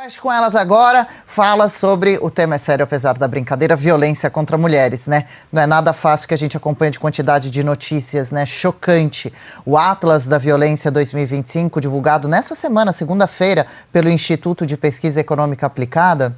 Flash com elas agora fala sobre, o tema é sério apesar da brincadeira, violência contra mulheres, né? Não é nada fácil que a gente acompanha de quantidade de notícias, né? Chocante. O Atlas da Violência 2025, divulgado nessa semana, segunda-feira, pelo Instituto de Pesquisa Econômica Aplicada,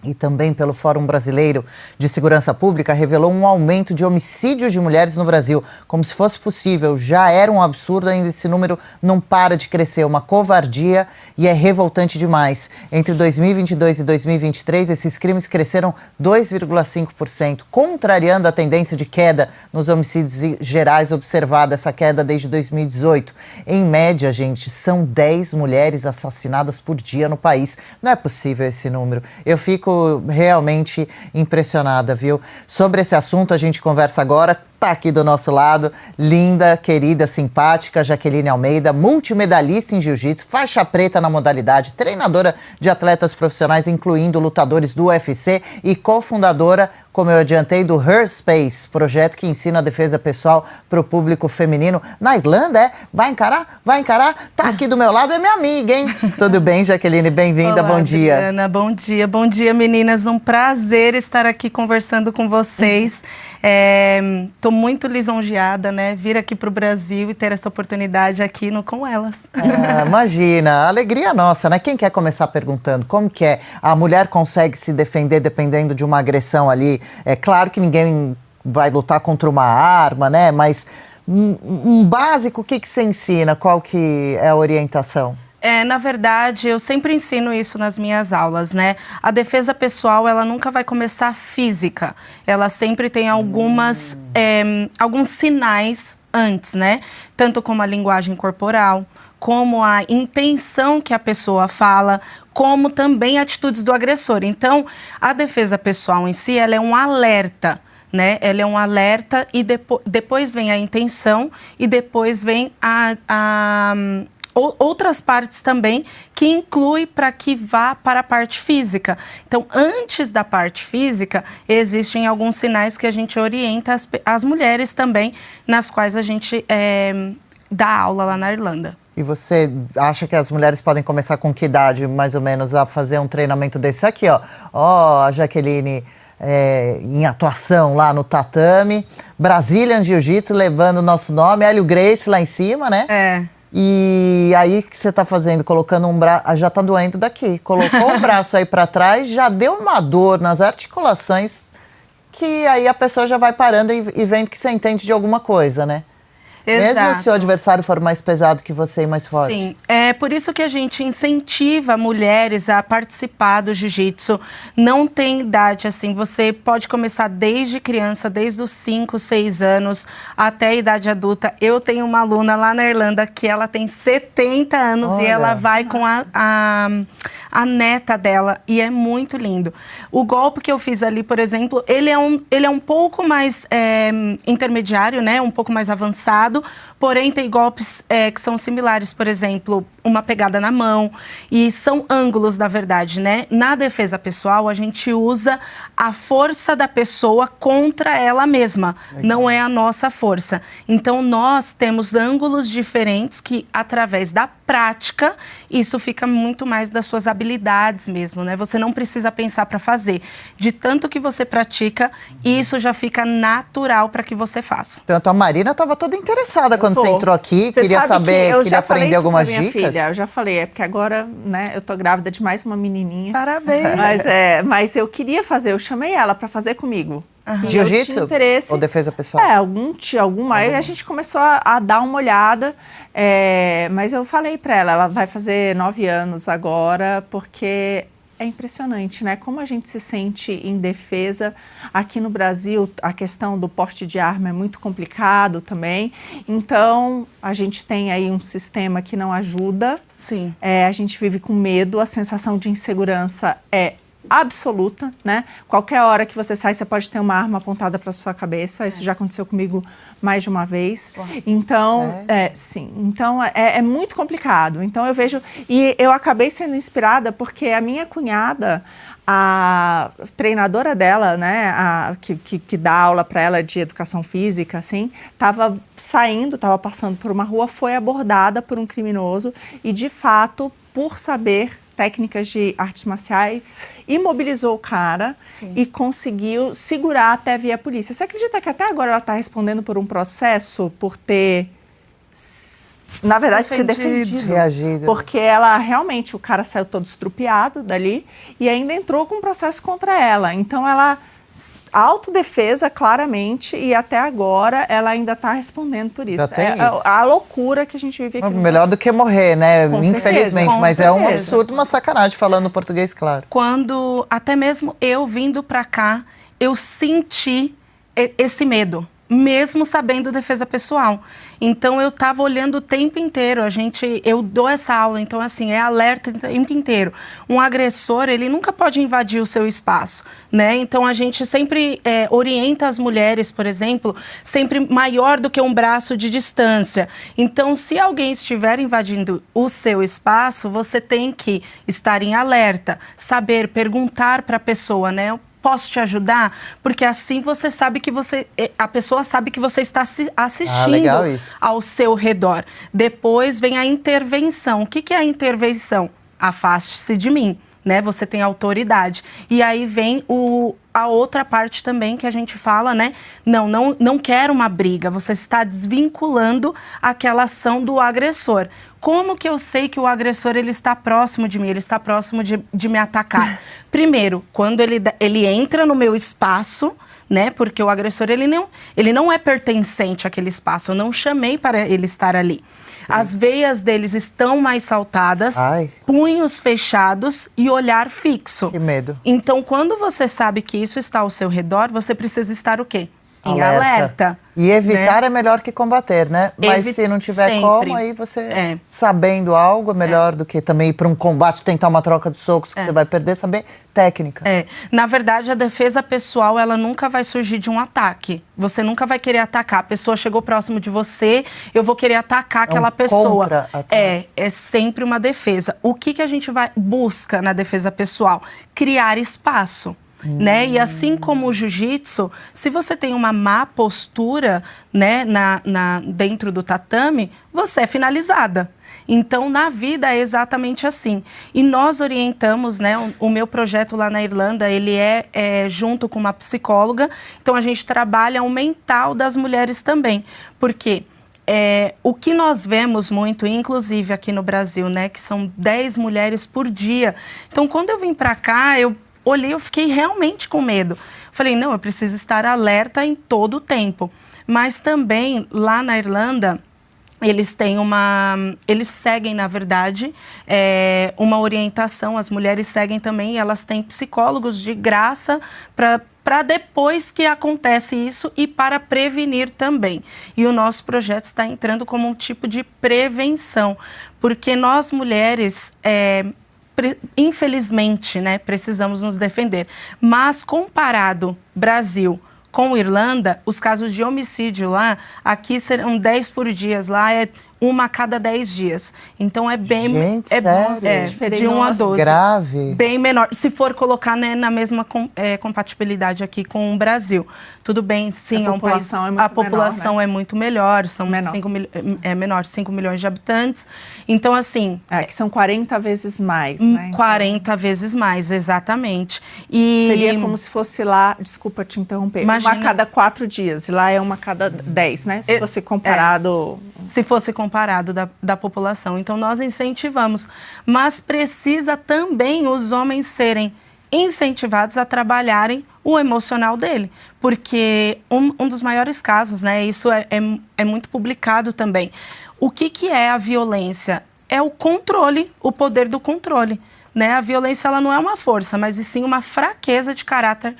e também pelo Fórum Brasileiro de Segurança Pública, revelou um aumento de homicídios de mulheres no Brasil. Como se fosse possível, já era um absurdo, ainda esse número não para de crescer, uma covardia e é revoltante demais. Entre 2022 e 2023, esses crimes cresceram 2,5%, contrariando a tendência de queda nos homicídios gerais observada, essa queda desde 2018. Em média, gente, são 10 mulheres assassinadas por dia no país. Não é possível esse número. Eu fico realmente impressionada, viu? Sobre esse assunto a gente conversa agora. Tá aqui do nosso lado, linda, querida, simpática, Jaqueline Almeida, multimedalista em jiu-jitsu, faixa preta na modalidade, treinadora de atletas profissionais, incluindo lutadores do UFC e cofundadora, como eu adiantei, do Her Space, projeto que ensina a defesa pessoal para o público feminino. Na Irlanda, é? Vai encarar? Vai encarar? Tá aqui do meu lado, é minha amiga, hein? Tudo bem, Jaqueline? Bem-vinda, bom dia. Adriana, bom dia, meninas. Um prazer estar aqui conversando com vocês. Estou muito lisonjeada, né? Vir aqui para o Brasil e ter essa oportunidade aqui com elas. Imagina, alegria nossa, né? Quem quer começar perguntando como que é? A mulher consegue se defender dependendo de uma agressão ali? É claro que ninguém vai lutar contra uma arma, né? Mas um básico, o que você ensina? Qual que é a orientação? Na verdade, eu sempre ensino isso nas minhas aulas, né? A defesa pessoal, ela nunca vai começar física. Ela sempre tem alguns sinais antes, né? Tanto como a linguagem corporal, como a intenção que a pessoa fala, como também atitudes do agressor. Então, a defesa pessoal em si, ela é um alerta, né? Ela é um alerta e depois vem a intenção e depois vem outras partes também, que inclui para que vá para a parte física. Então, antes da parte física, existem alguns sinais que a gente orienta as mulheres também, nas quais a gente dá aula lá na Irlanda. E você acha que as mulheres podem começar com que idade, mais ou menos, a fazer um treinamento desse aqui, ó? Ó, a Jaqueline em atuação lá no tatame, Brazilian Jiu-Jitsu levando o nosso nome, Hélio Gracie lá em cima, né? E aí, o que você tá fazendo? Colocando um braço... já tá doendo daqui. Colocou o braço aí para trás, já deu uma dor nas articulações, que aí a pessoa já vai parando e vendo que você entende de alguma coisa, né? Exato. Mesmo se o adversário for mais pesado que você e mais forte. Sim, é por isso que a gente incentiva mulheres a participar do jiu-jitsu. Não tem idade, assim, você pode começar desde criança, desde os 5, 6 anos até a idade adulta. Eu tenho uma aluna lá na Irlanda que ela tem 70 anos. Olha. E ela vai com a neta dela e é muito lindo. O golpe que eu fiz ali, por exemplo, ele é um pouco mais intermediário, né? Um pouco mais avançado, porém tem golpes que são similares, por exemplo, uma pegada na mão, e são ângulos, na verdade, né? Na defesa pessoal, a gente usa a força da pessoa contra ela mesma, não é a nossa força. Então, nós temos ângulos diferentes que, através da prática, isso fica muito mais das suas habilidades mesmo, né? Você não precisa pensar para fazer. De tanto que você pratica, isso já fica natural para que você faça. Tanto a Marina estava toda interessada quando você entrou aqui, queria saber, queria aprender algumas dicas. Filha, eu já falei, porque agora, né, eu tô grávida de mais uma menininha. Parabéns! Mas eu queria fazer, eu chamei ela para fazer comigo. Jiu-jitsu ou defesa pessoal? Alguma. Aí a gente começou a dar uma olhada, mas eu falei para ela vai fazer 9 anos agora, porque é impressionante, né? Como a gente se sente em defesa. Aqui no Brasil, a questão do porte de arma é muito complicado também. Então, a gente tem aí um sistema que não ajuda. Sim. A gente vive com medo, a sensação de insegurança é absoluta, né? Qualquer hora que você sai, você pode ter uma arma apontada para sua cabeça. Isso já aconteceu comigo mais de uma vez. Então, sim. Então, é muito complicado. Então, eu vejo... E eu acabei sendo inspirada porque a minha cunhada, a treinadora dela, né, que dá aula para ela de educação física, assim, estava passando por uma rua, foi abordada por um criminoso e, de fato, por saber técnicas de artes marciais, imobilizou o cara e conseguiu segurar até vir a polícia. Você acredita que até agora ela está respondendo por um processo por ter, na verdade, se defendido? Reagido. Porque ela realmente, o cara saiu todo estrupiado dali e ainda entrou com um processo contra ela. Então ela, autodefesa claramente, e até agora ela ainda está respondendo por isso. É a loucura que a gente vive aqui. Melhor do que morrer, né? Com Infelizmente, certeza, mas com é um certeza. absurdo, uma sacanagem falando português, claro. Quando, até mesmo eu vindo para cá, eu senti esse medo, mesmo sabendo defesa pessoal. Então, eu estava olhando o tempo inteiro, eu dou essa aula, então, assim, é alerta o tempo inteiro. Um agressor, ele nunca pode invadir o seu espaço, né? Então, a gente sempre orienta as mulheres, por exemplo, sempre maior do que um braço de distância. Então, se alguém estiver invadindo o seu espaço, você tem que estar em alerta, saber perguntar para a pessoa, né? Posso te ajudar? Porque assim você sabe que a pessoa sabe que você está assistindo ao seu redor. Depois vem a intervenção. O que é a intervenção? Afaste-se de mim, né? Você tem autoridade. E aí vem a outra parte também que a gente fala, né? Não quero uma briga. Você está desvinculando aquela ação do agressor. Como que eu sei que o agressor ele está próximo de mim, ele está próximo de me atacar? Primeiro, quando ele entra no meu espaço, né? Porque o agressor ele não é pertencente àquele espaço, eu não chamei para ele estar ali. As veias deles estão mais saltadas, punhos fechados e olhar fixo. Que medo. Então, quando você sabe que isso está ao seu redor, você precisa estar o quê? Em alerta. E evitar, né? É melhor que combater, né? Mas se não tiver como, aí você sabendo algo é melhor do que também ir para um combate, tentar uma troca de socos que você vai perder, saber técnica. Na verdade, a defesa pessoal, ela nunca vai surgir de um ataque. Você nunca vai querer atacar. A pessoa chegou próximo de você, eu vou querer atacar aquela pessoa. Contra-ataque. É sempre uma defesa. O que a gente busca na defesa pessoal? Criar espaço. Né? E assim como o jiu-jitsu, se você tem uma má postura, né, dentro do tatame, você é finalizada. Então, na vida é exatamente assim. E nós orientamos, né, o meu projeto lá na Irlanda, ele é junto com uma psicóloga. Então, a gente trabalha o mental das mulheres também. Porque o que nós vemos muito, inclusive aqui no Brasil, né, que são 10 mulheres por dia. Então, quando eu vim para cá, eu olhei, eu fiquei realmente com medo. Falei, não, eu preciso estar alerta em todo o tempo. Mas também, lá na Irlanda, eles seguem, na verdade, uma orientação. As mulheres seguem também, elas têm psicólogos de graça para depois que acontece isso e para prevenir também. E o nosso projeto está entrando como um tipo de prevenção, porque nós mulheres infelizmente, né, precisamos nos defender. Mas comparado Brasil com Irlanda, os casos de homicídio lá, aqui serão 10 por dia, lá é 1 a cada 10 dias. Então é bem... Gente, sério? De 1 a 12. Grave. Bem menor. Se for colocar, né, na mesma compatibilidade aqui com o Brasil. Tudo bem, sim, é um país... A população menor, né? É muito melhor, são menor. 5 milhões de habitantes. Então, assim... que são 40 vezes mais, né? 40 vezes mais, exatamente. E seria como se fosse lá, desculpa te interromper, imagina, 1 a cada 4 dias, e lá é 1 a cada 10, né? Se fosse comparado... Se fosse comparado da população. Então, nós incentivamos. Mas precisa também os homens serem incentivados a trabalharem o emocional dele. Porque um dos maiores casos, né? Isso é muito publicado também. O que é a violência? É o controle, o poder do controle. Né? A violência ela não é uma força, mas e sim uma fraqueza de caráter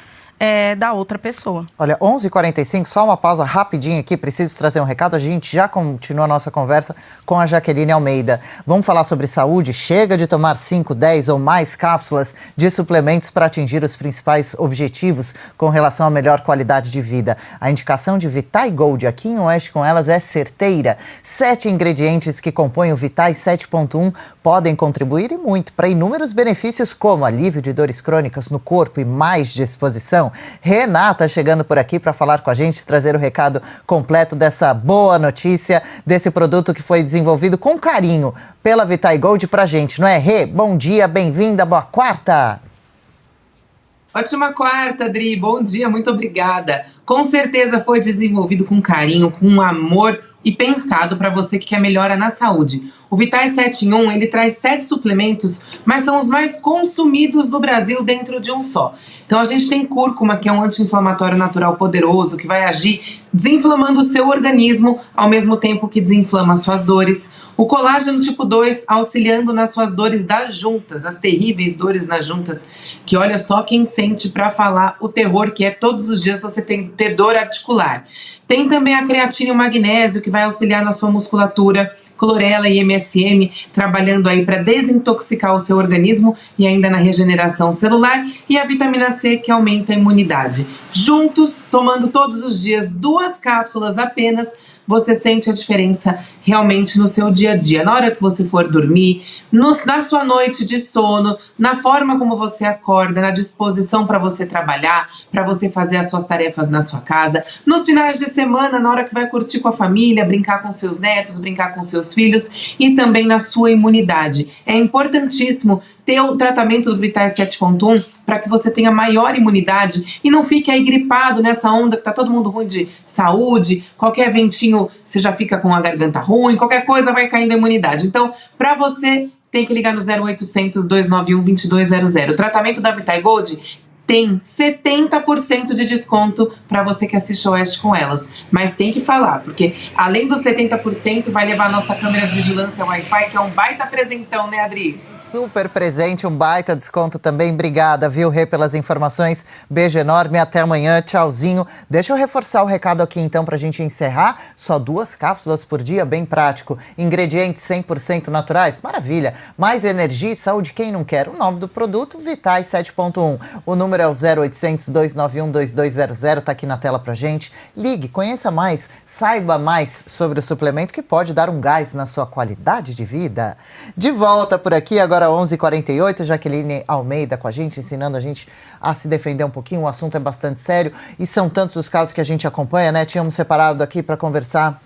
da outra pessoa. Olha, 11h45, só uma pausa rapidinho aqui, preciso trazer um recado. A gente já continua a nossa conversa com a Jaqueline Almeida. Vamos falar sobre saúde? Chega de tomar 5, 10 ou mais cápsulas de suplementos para atingir os principais objetivos com relação à melhor qualidade de vida. A indicação de Vitai Gold aqui em Oeste com elas é certeira. 7 ingredientes que compõem o Vitai 7.1 podem contribuir e muito para inúmeros benefícios como alívio de dores crônicas no corpo e mais disposição. não. Renata chegando por aqui para falar com a gente, trazer o recado completo dessa boa notícia, desse produto que foi desenvolvido com carinho pela Vitae Gold pra gente, não é, Rê? Bom dia, bem-vinda, boa quarta! Ótima quarta, Adri. Bom dia, muito obrigada. Com certeza foi desenvolvido com carinho, com amor e pensado para você que quer melhora na saúde. O Vitae 7 em 1, ele traz 7 suplementos, mas são os mais consumidos do Brasil dentro de um só. Então a gente tem cúrcuma, que é um anti-inflamatório natural poderoso, que vai agir desinflamando o seu organismo, ao mesmo tempo que desinflama as suas dores. O colágeno tipo 2, auxiliando nas suas dores das juntas, as terríveis dores nas juntas, que olha só quem sente para falar o terror que é todos os dias você ter dor articular. Tem também a creatina e o magnésio, que vai auxiliar na sua musculatura, clorela e MSM, trabalhando aí para desintoxicar o seu organismo e ainda na regeneração celular, e a vitamina C, que aumenta a imunidade. Juntos, tomando todos os dias 2 cápsulas apenas, você sente a diferença realmente no seu dia a dia. Na hora que você for dormir, na sua noite de sono, na forma como você acorda, na disposição para você trabalhar, para você fazer as suas tarefas na sua casa, nos finais de semana, na hora que vai curtir com a família, brincar com seus netos, brincar com seus filhos, e também na sua imunidade. É importantíssimo ter o tratamento do Vitae 7.1 para que você tenha maior imunidade e não fique aí gripado nessa onda que tá todo mundo ruim de saúde, qualquer ventinho você já fica com a garganta ruim, qualquer coisa vai caindo a imunidade. Então, para você, tem que ligar no 0800 291 2200. O tratamento da Vitae Gold tem 70% de desconto para você que assiste o Oeste com elas. Mas tem que falar, porque além dos 70%, vai levar a nossa câmera de vigilância Wi-Fi, que é um baita presentão, né, Adri? Super presente, um baita desconto também. Obrigada, viu, Rê, pelas informações. Beijo enorme, até amanhã, tchauzinho. Deixa eu reforçar o recado aqui, então, pra gente encerrar. Só 2 cápsulas por dia, bem prático. Ingredientes 100% naturais, maravilha. Mais energia e saúde, quem não quer? O nome do produto, Vitae 7.1. O número é o 0800 291 2200, tá aqui na tela pra gente. Ligue, conheça mais, saiba mais sobre o suplemento que pode dar um gás na sua qualidade de vida. De volta por aqui, agora 11h48, Jaqueline Almeida com a gente, ensinando a gente a se defender um pouquinho. O assunto é bastante sério e são tantos os casos que a gente acompanha, né? Tínhamos separado aqui para conversar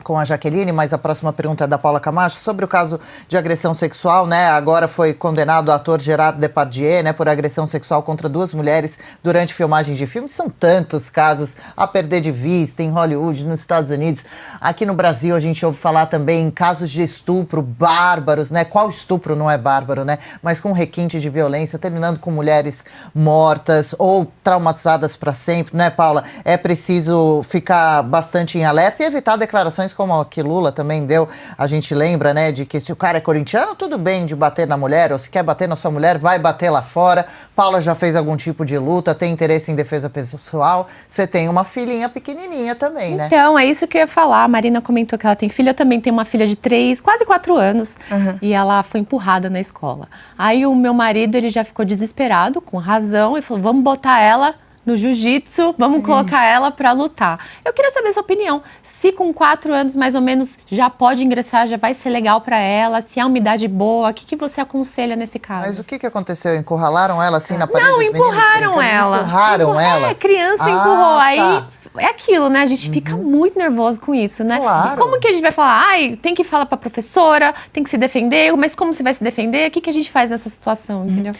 com a Jaqueline, mas a próxima pergunta é da Paula Camacho, sobre o caso de agressão sexual, né? Agora foi condenado o ator Gerard Depardieu, né, por agressão sexual contra 2 mulheres durante filmagem de filmes. São tantos casos a perder de vista em Hollywood, nos Estados Unidos. Aqui no Brasil a gente ouve falar também em casos de estupro bárbaros, né? Qual estupro não é bárbaro, né? Mas com requinte de violência, terminando com mulheres mortas ou traumatizadas para sempre, né, Paula? É preciso ficar bastante em alerta e evitar declarações como a que Lula também deu. A gente lembra, né, de que se o cara é corintiano, tudo bem de bater na mulher, ou se quer bater na sua mulher, vai bater lá fora. Paula já fez algum tipo de luta, tem interesse em defesa pessoal. Você tem uma filhinha pequenininha também, né? Então, é isso que eu ia falar. A Marina comentou que ela tem filha, eu também tenho uma filha de 3, quase 4 anos, e ela foi empurrada na escola. Aí o meu marido, ele já ficou desesperado, com razão, e falou, vamos botar ela no jiu-jitsu, vamos colocar ela para lutar. Eu queria saber a sua opinião. Se com 4 anos, mais ou menos, já pode ingressar, já vai ser legal para ela, se há uma idade boa, o que você aconselha nesse caso? Mas o que aconteceu? Encurralaram ela assim na parede? Não, empurraram ela. Empurraram ela? É, criança empurrou. Aí tá. é aquilo, né? A gente fica muito nervoso com isso, né? Claro. E como que a gente vai falar? Ai, tem que falar pra professora, tem que se defender, mas como você vai se defender? O que a gente faz nessa situação, entendeu?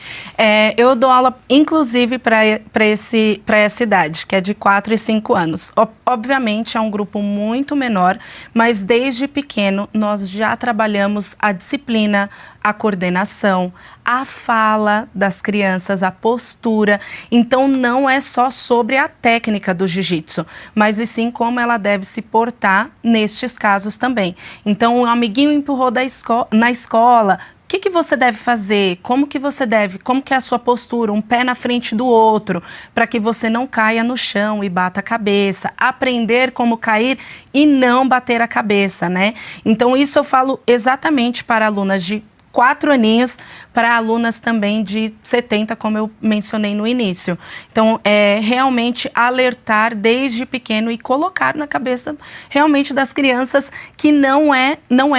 Eu dou aula, inclusive, para essa idade, que é de 4 e 5 anos. Obviamente, é um grupo muito menor, mas desde pequeno nós já trabalhamos a disciplina, a coordenação, a fala das crianças, a postura. Então, não é só sobre a técnica do jiu-jitsu, mas e sim como ela deve se portar nestes casos também. Então, um amiguinho empurrou na escola, o que você deve fazer? Como que é a sua postura? Um pé na frente do outro, para que você não caia no chão e bata a cabeça. Aprender como cair e não bater a cabeça, né? Então, isso eu falo exatamente para alunas de 4 aninhos, para alunas também de 70, como eu mencionei no início. Então, realmente alertar desde pequeno e colocar na cabeça realmente das crianças que não é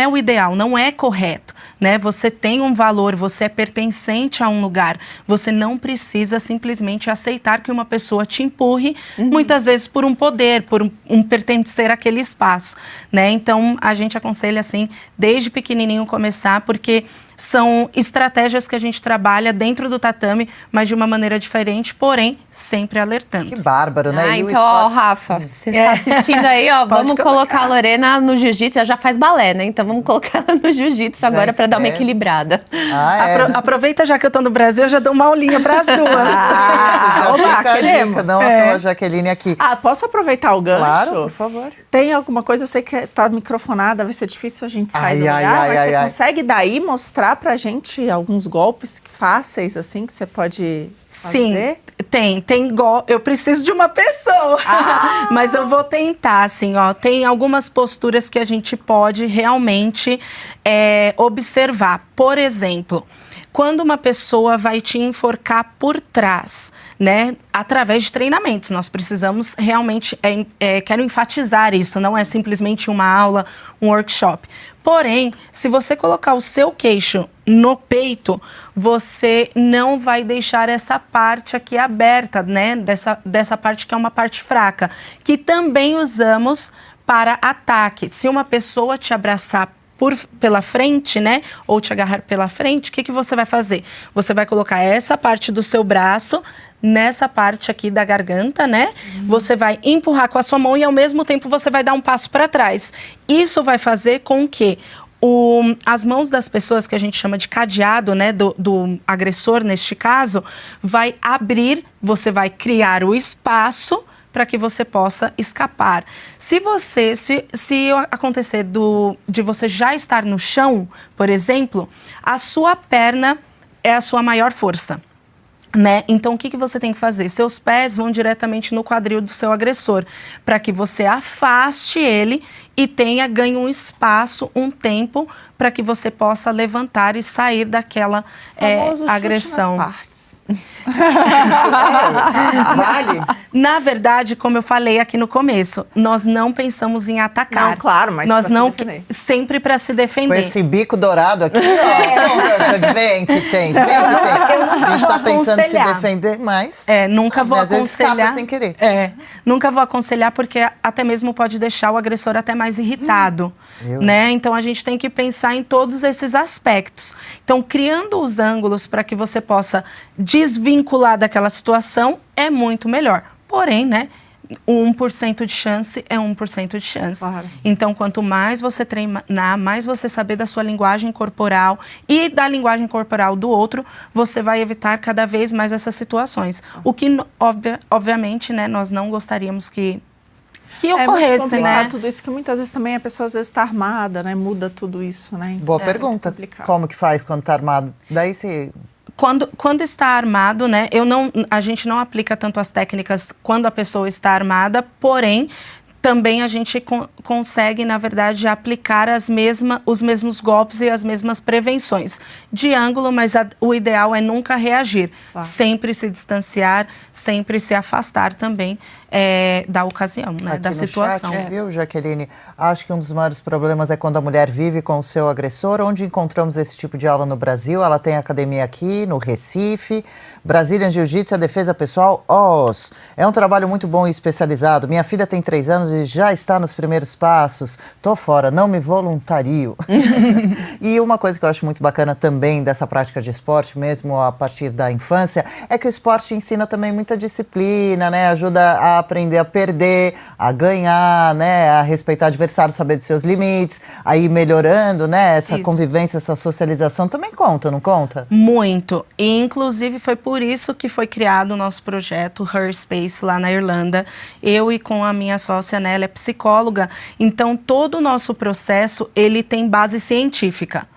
o ideal, não é correto. né? Você tem um valor, você é pertencente a um lugar. Você não precisa simplesmente aceitar que uma pessoa te empurre, muitas vezes por um poder, por um pertencer àquele espaço, né? Então, a gente aconselha, assim, desde pequenininho começar, porque são estratégias que a gente trabalha dentro do tatame, mas de uma maneira diferente, porém, sempre alertando. Que bárbaro, né? E o então, ó, esporte- Rafa, você está assistindo aí, ó, vamos colocar a Lorena no jiu-jitsu, ela já faz balé, né? Então vamos colocar ela no jiu-jitsu agora para dar uma escreve. equilibrada. Ah, é. Aproveita já que eu tô no Brasil, eu já dou uma aulinha para as duas. Isso, já Oba, fica a queremos. dica, não à toa, Jaqueline aqui. Posso aproveitar o gancho? Claro, por favor. Tem alguma coisa, eu sei que tá microfonada, vai ser difícil a gente sair do Ai, lugar, ai, mas ai, você ai. consegue daí mostrar pra gente alguns golpes fáceis, assim, que você pode fazer? Sim, tem igual. Eu preciso de uma pessoa, mas eu vou tentar, assim, ó. Tem algumas posturas que a gente pode realmente observar. Por exemplo, quando uma pessoa vai te enforcar por trás, né, através de treinamentos, nós precisamos realmente, quero enfatizar isso, não é simplesmente uma aula, um workshop. Porém, se você colocar o seu queixo no peito, você não vai deixar essa parte aqui aberta, né, dessa parte que é uma parte fraca, que também usamos para ataque. Se uma pessoa te abraçar pela frente, né, ou te agarrar pela frente, o que você vai fazer? Você vai colocar essa parte do seu braço nessa parte aqui da garganta, né? Você vai empurrar com a sua mão e, ao mesmo tempo, você vai dar um passo para trás. Isso vai fazer com que as mãos das pessoas, que a gente chama de cadeado, né, do agressor, neste caso, vai abrir, você vai criar o espaço para que você possa escapar. Se acontecer de você já estar no chão, por exemplo, a sua perna é a sua maior força, né? Então, o que você tem que fazer? Seus pés vão diretamente no quadril do seu agressor, para que você afaste ele e ganhe um espaço, um tempo, para que você possa levantar e sair daquela agressão. Chute nas partes. Vale? Na verdade, como eu falei aqui no começo, nós não pensamos em atacar. Não, claro, mas nós pra não se defender. sempre para se defender. Com esse bico dourado aqui, ó. Vem que tem, vem que tem. A gente tá pensando em se aconselhar. defender, mas... Nunca vou às vezes escapa aconselhar. sem querer. Nunca vou aconselhar, porque até mesmo pode deixar o agressor até mais irritado, né? Então a gente tem que pensar em todos esses aspectos. Então, criando os ângulos para que você possa desvincular daquela situação é muito melhor. Porém, né, 1% de chance é 1% de chance. Claro. Então, quanto mais você treinar, mais você saber da sua linguagem corporal e da linguagem corporal do outro, você vai evitar cada vez mais essas situações. O que, obviamente, né, nós não gostaríamos que muito ocorresse, complicado né? tudo isso, que muitas vezes também a pessoa às vezes está armada, né? Muda tudo isso, né? Boa pergunta. complicado. Como que faz quando tá armado? Daí se... Quando está armado, né, a gente não aplica tanto as técnicas quando a pessoa está armada, porém, também a gente consegue, na verdade, aplicar os mesmos golpes e as mesmas prevenções de ângulo, mas o ideal é nunca reagir, sempre se distanciar, sempre se afastar também da ocasião, né, Aqui da no situação. Chat, viu, Jaqueline? Acho que um dos maiores problemas é quando a mulher vive com o seu agressor. Onde encontramos esse tipo de aula no Brasil? Ela tem academia aqui, no Recife. Brazilian Jiu-Jitsu, a defesa pessoal, OS. É um trabalho muito bom e especializado. Minha filha tem 3 anos e já está nos primeiros passos. Tô fora, não me voluntario. E uma coisa que eu acho muito bacana também dessa prática de esporte, mesmo a partir da infância, é que o esporte ensina também muita disciplina, né? Ajuda a aprender a perder, a ganhar, né? A respeitar o adversário, saber dos seus limites, aí melhorando, né? Essa convivência, essa socialização também conta, não conta? Muito. E, inclusive, foi por isso que foi criado o nosso projeto Her Space lá na Irlanda. Eu e com a minha sócia, né, ela é psicóloga, então todo o nosso processo, ele tem base científica.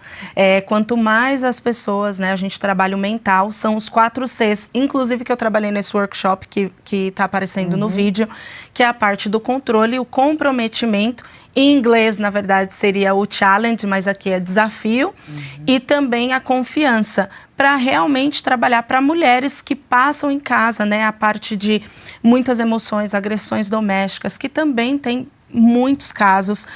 Quanto mais as pessoas, né, a gente trabalha o mental, são os 4 Cs, inclusive que eu trabalhei nesse workshop que está aparecendo no vídeo, que é a parte do controle, o comprometimento. Em inglês, na verdade, seria o challenge, mas aqui é desafio, e também a confiança, para realmente trabalhar para mulheres que passam em casa, né, a parte de muitas emoções, agressões domésticas, que também tem muitos casos,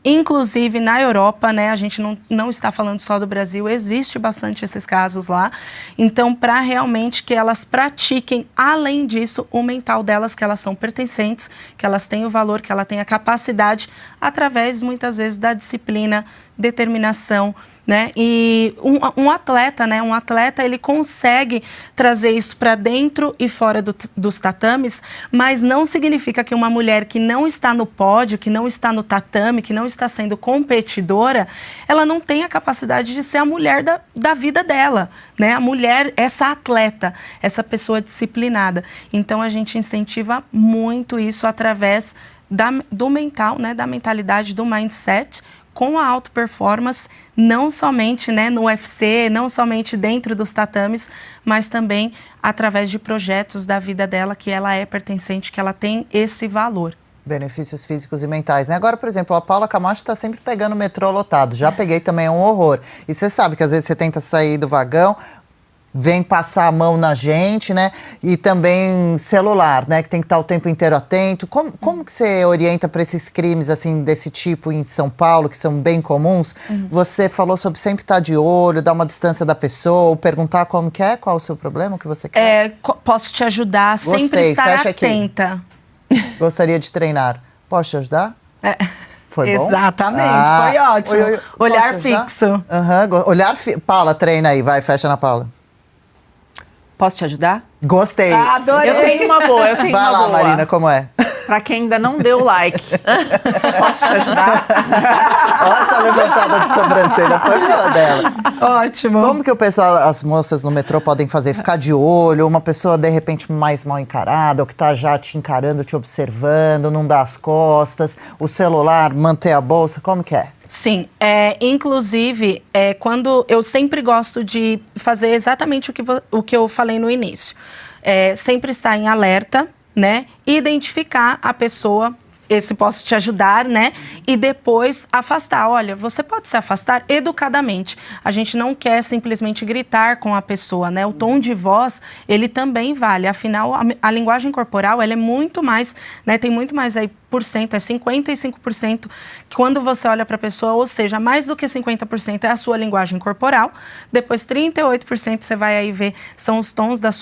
inclusive na Europa, né? A gente não está falando só do Brasil, existe bastante esses casos lá. Então, para realmente que elas pratiquem, além disso, o mental delas, que elas são pertencentes, que elas têm o valor, que ela tem a capacidade, através, muitas vezes, da disciplina, determinação, né? E um atleta, né? Um atleta, ele consegue trazer isso para dentro e fora dos tatames, mas não significa que uma mulher que não está no pódio, que não está no tatame, que não está sendo competidora, ela não tem a capacidade de ser a mulher da vida dela, né? A mulher, essa atleta, essa pessoa disciplinada. Então, a gente incentiva muito isso através do mental, né? Da mentalidade, do mindset, com a alta performance, não somente, né, no UFC, não somente dentro dos tatames, mas também através de projetos da vida dela, que ela é pertencente, que ela tem esse valor. Benefícios físicos e mentais, né? Agora, por exemplo, a Paula Camacho está sempre pegando o metrô lotado. Já peguei também, é um horror. E você sabe que às vezes você tenta sair do vagão, vem passar a mão na gente, né? E também celular, né? Que tem que estar o tempo inteiro atento. Como que você orienta para esses crimes, assim, desse tipo em São Paulo, que são bem comuns? Você falou sobre sempre estar de olho, dar uma distância da pessoa, perguntar como que é, qual o seu problema, o que você quer. Posso te ajudar, Gostei, sempre estar fecha aqui. atenta. Gostaria de treinar. Posso te ajudar? Foi bom? Exatamente, foi ótimo. Olhar fixo. Paula, treina aí, vai, fecha na Paula. Posso te ajudar? Gostei. Adorei. Eu tenho uma boa, Vai lá, Marina, como é? Pra quem ainda não deu like. Posso te ajudar? Olha essa levantada de sobrancelha, foi boa dela. Ótimo. Como que o pessoal, as moças no metrô podem fazer? Ficar de olho, uma pessoa de repente mais mal encarada, ou que tá já te encarando, te observando, não dá as costas, o celular, manter a bolsa, como que é? Sim, inclusive, quando eu sempre gosto de fazer exatamente o que eu falei no início. Sempre estar em alerta, né? Identificar a pessoa, esse posso te ajudar, né? E depois afastar. Olha, você pode se afastar educadamente. A gente não quer simplesmente gritar com a pessoa, né? O tom de voz, ele também vale. Afinal, a linguagem corporal, ela é muito mais, né? Tem muito mais aí por cento, é 55% quando você olha para a pessoa, ou seja, mais do que 50% é a sua linguagem corporal. Depois 38% você vai aí ver, são os tons da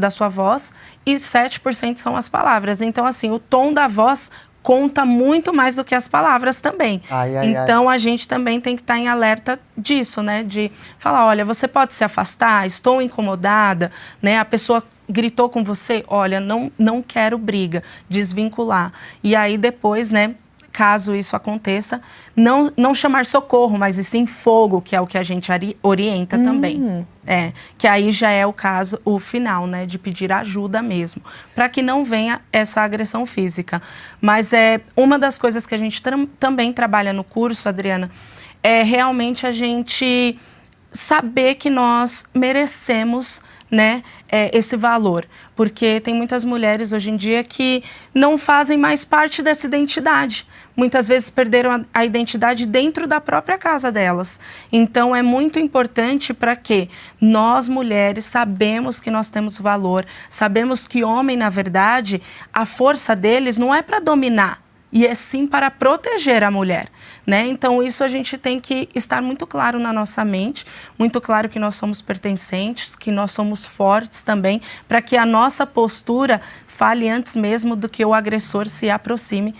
sua voz, e 7% são as palavras. Então, assim, o tom da voz conta muito mais do que as palavras também. Então, a gente também tem que estar em alerta disso, né? De falar, olha, você pode se afastar, estou incomodada, né? A pessoa gritou com você, olha, não quero briga, desvincular. E aí depois, né, caso isso aconteça, não chamar socorro, mas e sim fogo, que é o que a gente orienta também. Que aí já é o caso, o final, né, de pedir ajuda mesmo, para que não venha essa agressão física. Mas uma das coisas que a gente também trabalha no curso, Adriana, é realmente a gente saber que nós merecemos, né, esse valor. Porque tem muitas mulheres hoje em dia que não fazem mais parte dessa identidade. Muitas vezes perderam a identidade dentro da própria casa delas. Então, é muito importante para que nós, mulheres, sabemos que nós temos valor, sabemos que homem, na verdade, a força deles não é para dominar, e é sim para proteger a mulher, né? Então, isso a gente tem que estar muito claro na nossa mente, muito claro que nós somos pertencentes, que nós somos fortes também, para que a nossa postura fale antes mesmo do que o agressor se aproxime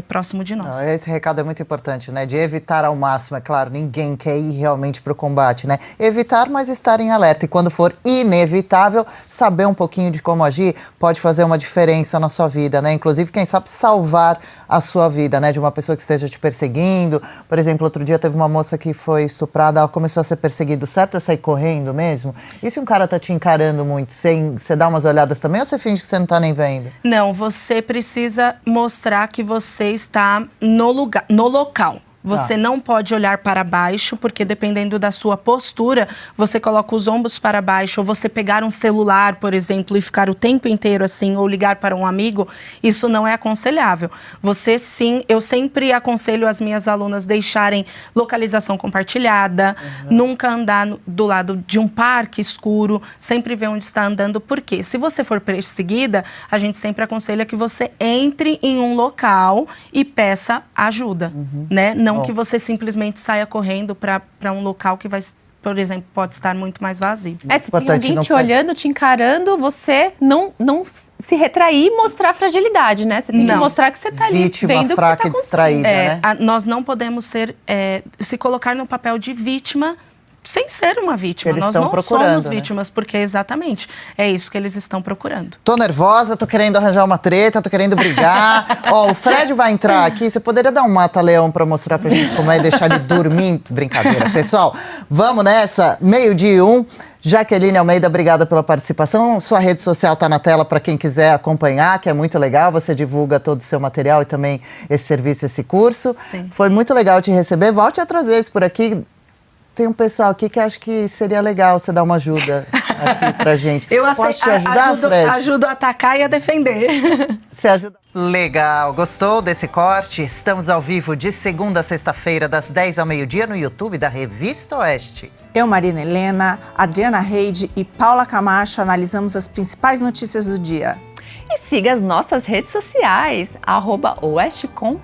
próximo de nós. Esse recado é muito importante, né? De evitar ao máximo, é claro, ninguém quer ir realmente para o combate, né? Evitar, mas estar em alerta. E quando for inevitável, saber um pouquinho de como agir pode fazer uma diferença na sua vida, né? Inclusive, quem sabe, salvar a sua vida, né? De uma pessoa que esteja te perseguindo. Por exemplo, outro dia teve uma moça que foi estuprada, ela começou a ser perseguida. O certo é sair correndo mesmo? E se um cara tá te encarando muito, você dá umas olhadas também ou você finge que você não tá nem vendo? Não, você precisa mostrar que você está no local, Você não pode olhar para baixo, porque dependendo da sua postura, você coloca os ombros para baixo, ou você pegar um celular, por exemplo, e ficar o tempo inteiro assim, ou ligar para um amigo, isso não é aconselhável. Você sim, eu sempre aconselho as minhas alunas deixarem localização compartilhada, nunca andar do lado de um parque escuro, sempre ver onde está andando, porque se você for perseguida, a gente sempre aconselha que você entre em um local e peça ajuda, né? Não que você simplesmente saia correndo para um local que vai, por exemplo, pode estar muito mais vazio. Se tem alguém te olhando, te encarando, você não se retrair e mostrar fragilidade, né? Você tem que mostrar que você tá ali Vítima, vendo fraca que e distraída, né? Nós não podemos se colocar no papel de vítima sem ser uma vítima. Eles Nós estão não procurando, somos né? vítimas, porque exatamente é isso que eles estão procurando. Tô nervosa, tô querendo arranjar uma treta, tô querendo brigar. Ó, o Fred vai entrar aqui. Você poderia dar um mata-leão pra mostrar pra gente como é deixar ele dormir? Brincadeira. Pessoal, vamos nessa. 12:01. Jaqueline Almeida, obrigada pela participação. Sua rede social tá na tela para quem quiser acompanhar, que é muito legal. Você divulga todo o seu material e também esse serviço, esse curso. Sim. Foi muito legal te receber. Volte outras vezes por aqui. Tem um pessoal aqui que acho que seria legal você dar uma ajuda aqui pra gente. Eu Posso te ajudar, Fred? ajudo a atacar e a defender. Você ajuda? Legal. Gostou desse corte? Estamos ao vivo de segunda a sexta-feira, das 10 ao meio-dia, no YouTube da Revista Oeste. Eu, Marina Helena, Adriana Reide e Paula Camacho analisamos as principais notícias do dia. E siga as nossas redes sociais, @oestcom.elas.